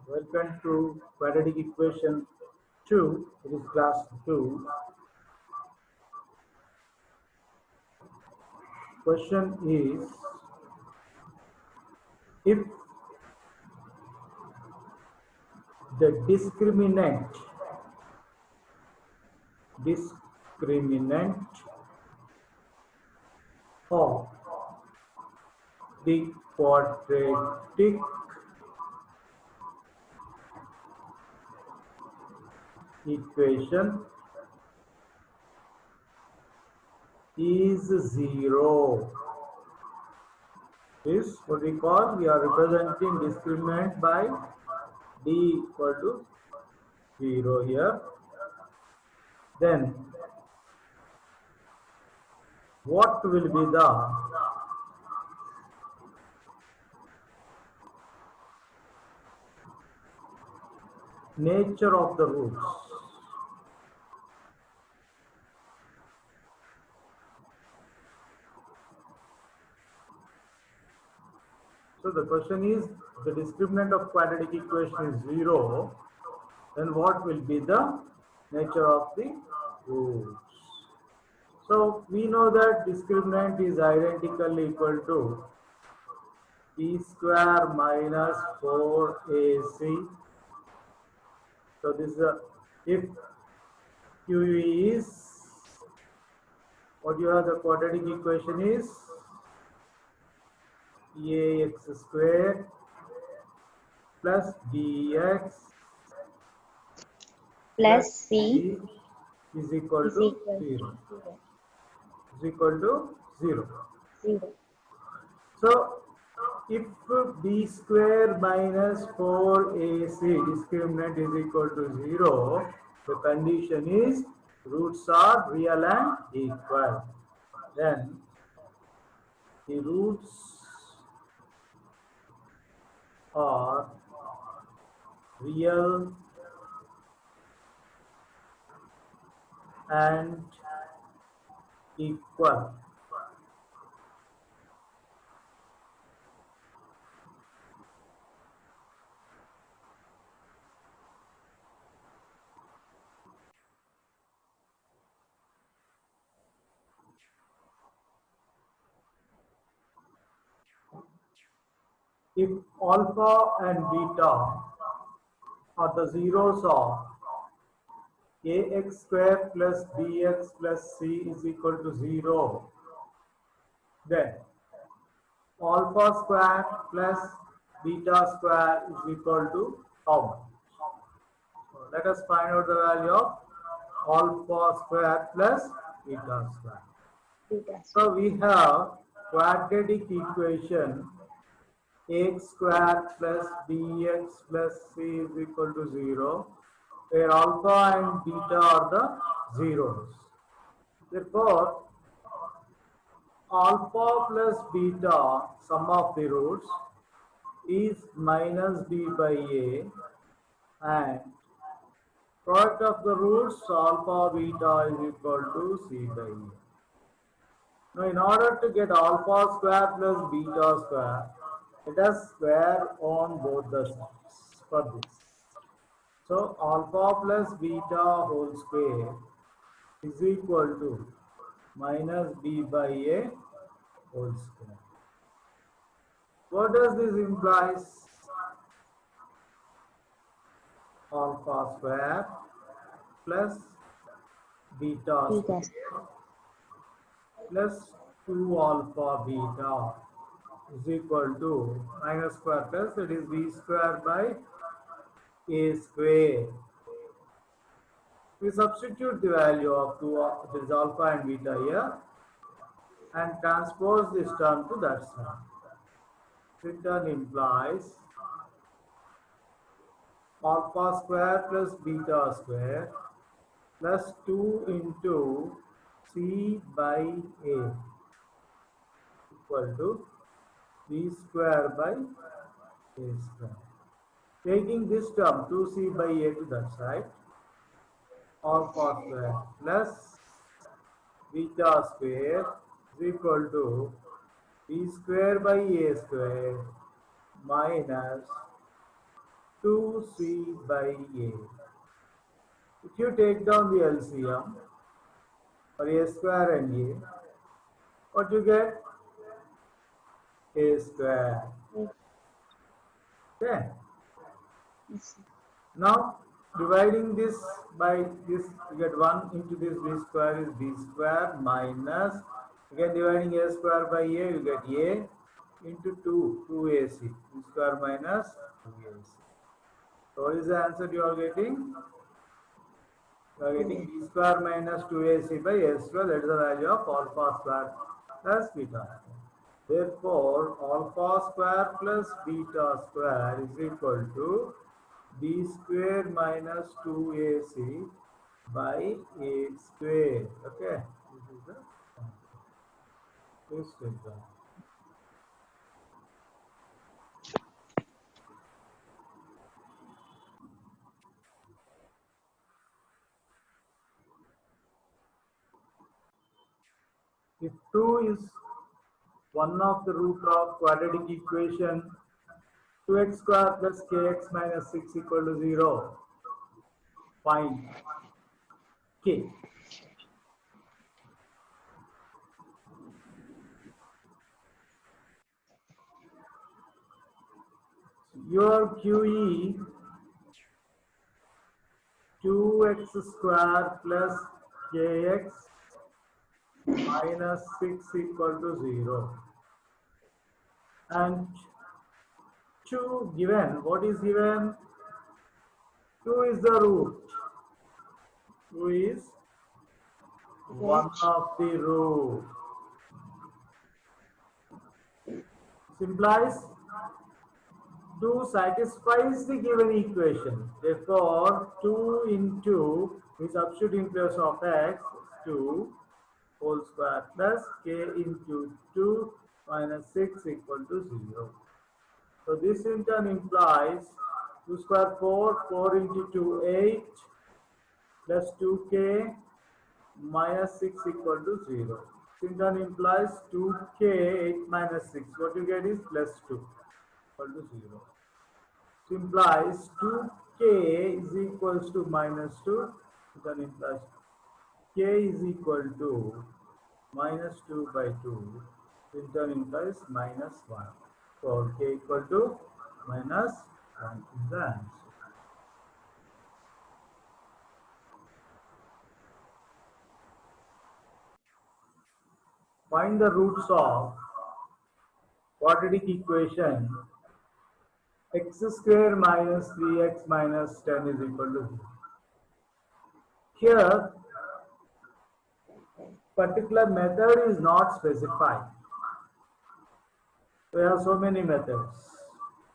Welcome to quadratic equation 2. It is class 2. Question is, if the discriminant of the quadratic equation is 0. Is what we are representing discriminant by d equal to 0 here. Then what will be the nature of the roots? So the question is, the discriminant of quadratic equation is 0, then what will be the nature of the roots? So we know that discriminant is identically equal to p square minus 4ac. So this is if q is, what you have, the quadratic equation is ax square plus bx plus c C is equal is to equal 0. to 0. Is equal to 0. 0. So if b square minus 4ac discriminant is equal to 0, the condition is roots are real and equal. Then the roots are real and equal. If alpha and beta are the zeros of ax square plus bx plus c is equal to 0, then alpha square plus beta square is equal to how much? So let us find out the value of alpha square plus beta square. Beta. So we have quadratic equation x square plus bx plus c is equal to 0, where alpha and beta are the zeros. Therefore, alpha plus beta, sum of the roots, is minus b by a, and product of the roots alpha beta is equal to c by a. Now in order to get alpha square plus beta square, let us square on both the sides for this. So alpha plus beta whole square is equal to minus b by a whole square. What does this implies? Alpha square plus beta Beta. square plus 2 alpha beta is equal to minus square plus, that is b square by a square. We substitute the value of 2, this alpha and beta here, and transpose this term to that side. This term implies alpha square plus beta square plus 2 into c by a equal to b square by a square. Taking this term 2c by a to that side, alpha square plus beta square is equal to b square by a square minus 2c by a. If you take down the LCM for a square and a, what you get? A square. Okay. Yes, sir. Now dividing this by this, you get 1 into this b square is b square minus, again dividing a square by a, you get a into 2ac, b square minus 2ac. So what is the answer you are getting? You are getting b square minus 2ac by a square, that is the value of alpha square plus beta square. Therefore, alpha square plus beta square is equal to b square minus 2ac by a square. Okay, this is the answer. Please take that. If 2 is one of the root of quadratic equation 2x square plus kx minus 6 equal to 0, find k. Your QE 2x square plus kx minus 6 equal to 0. And 2 given, what is given? 2 is the root. 2 is one of the root. This implies 2 satisfies the given equation. Therefore, 2 into, we substitute in place of x, 2 whole square plus k into 2 minus 6 equal to 0. So this in turn implies 2 square 4, 4 into 2 8 plus 2k minus 6 equal to 0. This in turn implies 2k 8 minus 6. What you get is plus 2 equal to 0. This implies 2k is equals to minus 2. Then implies k is equal to minus 2 by 2. In turn implies minus 1. So k equal to minus 1 is the answer. Find the roots of quadratic equation x square minus 3x minus 10 is equal to 0. Here, particular method is not specified. We have so many methods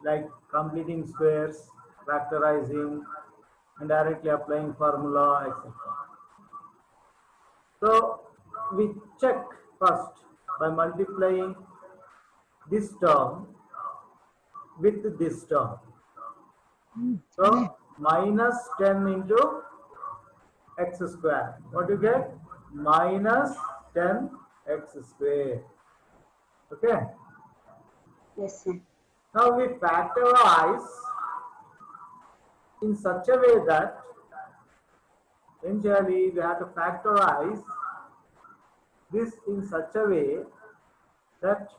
like completing squares, factorizing, and directly applying formula, etc. So we check first by multiplying this term with this term. So minus 10 into x square. What you get? Minus 10 x square. Okay. Yes, sir. Now we factorize in such a way that eventually we have to factorize this in such a way that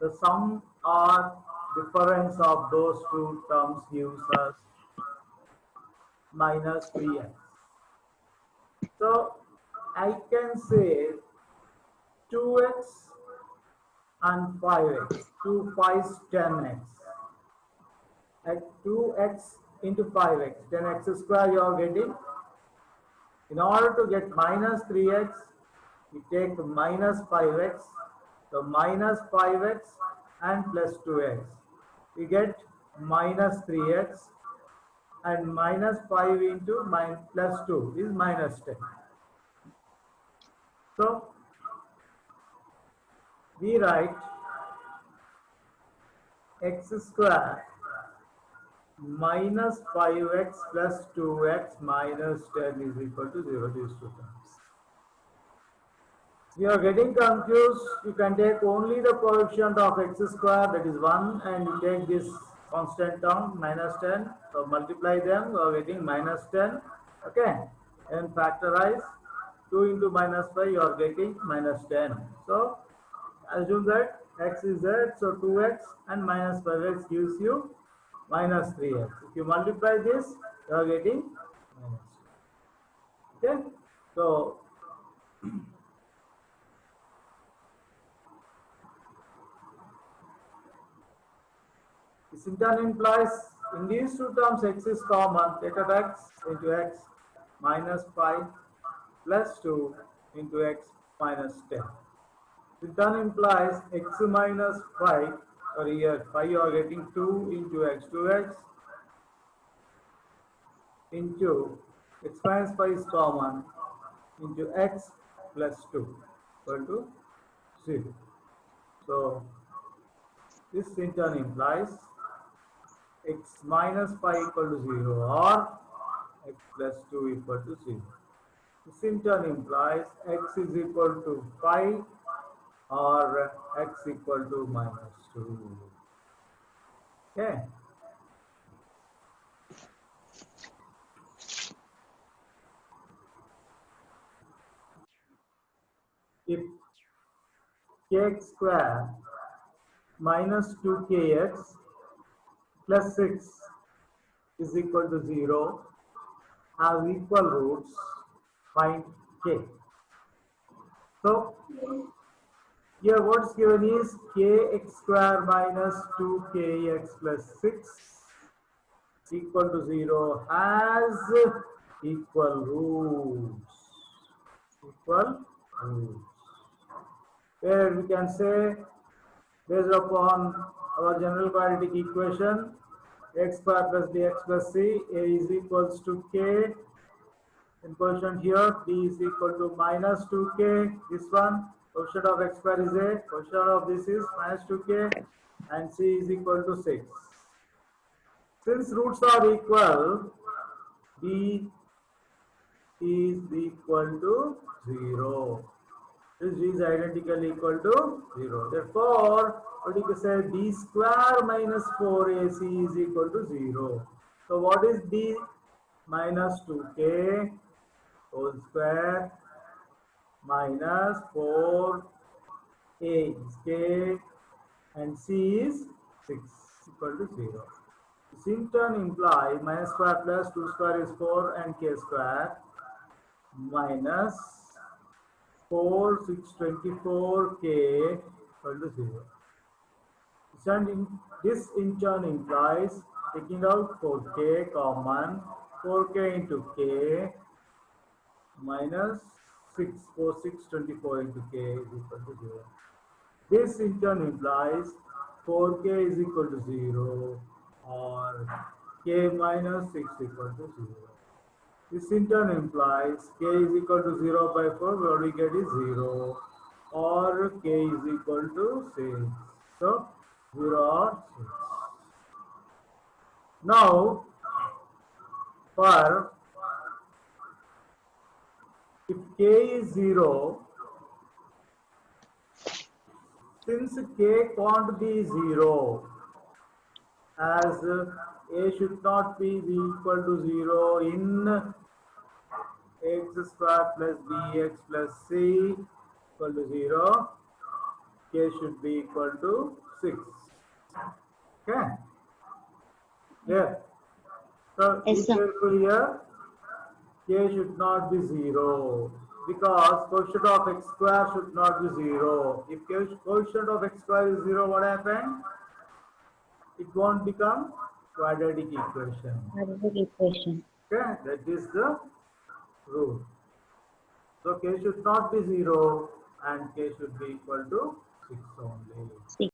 the sum or difference of those two terms gives us minus 3x. So I can say 2x and 5x. 2 5s 10x. At 2x into 5x, 10x square you are getting. In order to get minus 3x, we take minus 5x. So minus 5x and plus 2x. We get minus 3x and minus 5 into plus 2 is minus 10. So we write x square minus 5x plus 2x minus 10 is equal to 0, these two terms. If you are getting confused, you can take only the coefficient of x square, that is 1, and you take this constant term minus 10. So multiply them, you are getting minus 10. Okay, and factorize 2 into minus 5, you are getting minus 10. So assume that x is z, so 2x and minus 5x gives you minus 3x. If you multiply this, you are getting minus 2. Okay, so this in turn implies in these two terms x is common, let of x into x minus 5 plus 2 into x minus 10. In turn implies x minus 5, or here 5 you are getting 2 into x, 2x into x minus 5 is common into x plus 2 equal to 0. So this in turn implies x minus 5 equal to 0 or x plus 2 equal to 0. This in turn implies x is equal to 5 or x equal to minus 2. Okay. If kx square minus 2kx plus 6 is equal to 0 have equal roots, find k. So here what's given is kx square minus 2kx plus 6 equal to 0 has equal roots. Equal roots. Where we can say based upon our general quadratic equation x square plus bx plus c, a is equals to k. In quotient here, b is equal to minus 2k. This one, quotient of x square is a, quotient of this is minus 2k, and c is equal to 6. Since roots are equal, b is equal to 0. This is identically equal to 0. Therefore, what you can say, b square minus 4ac is equal to 0. So what is b minus 2k whole square minus 4a is k and c is 6 equal to 0. This in turn imply minus square plus 2 square is 4 and k square minus 4, 6, 24k equal to 0. This in turn implies taking out 4k common, 4k into k minus 6, 4, 6, 24 into k is equal to 0. This in turn implies 4k is equal to 0 or k minus 6 equal to 0. This in turn implies k is equal to 0 by 4, what we get is 0 or k is equal to 6. So 0 or 6. Now for if k is 0, since k can't be 0, as a should not be equal to 0 in x square plus bx plus c equal to 0, k should be equal to 6. Okay? Yeah. So be Yes, sir. careful here. K should not be 0 because quotient of x square should not be 0. If quotient of x square is 0, what happened? It won't become quadratic equation. Quadratic equation. Okay, that is the rule. So k should not be 0 and k should be equal to 6 only. 6.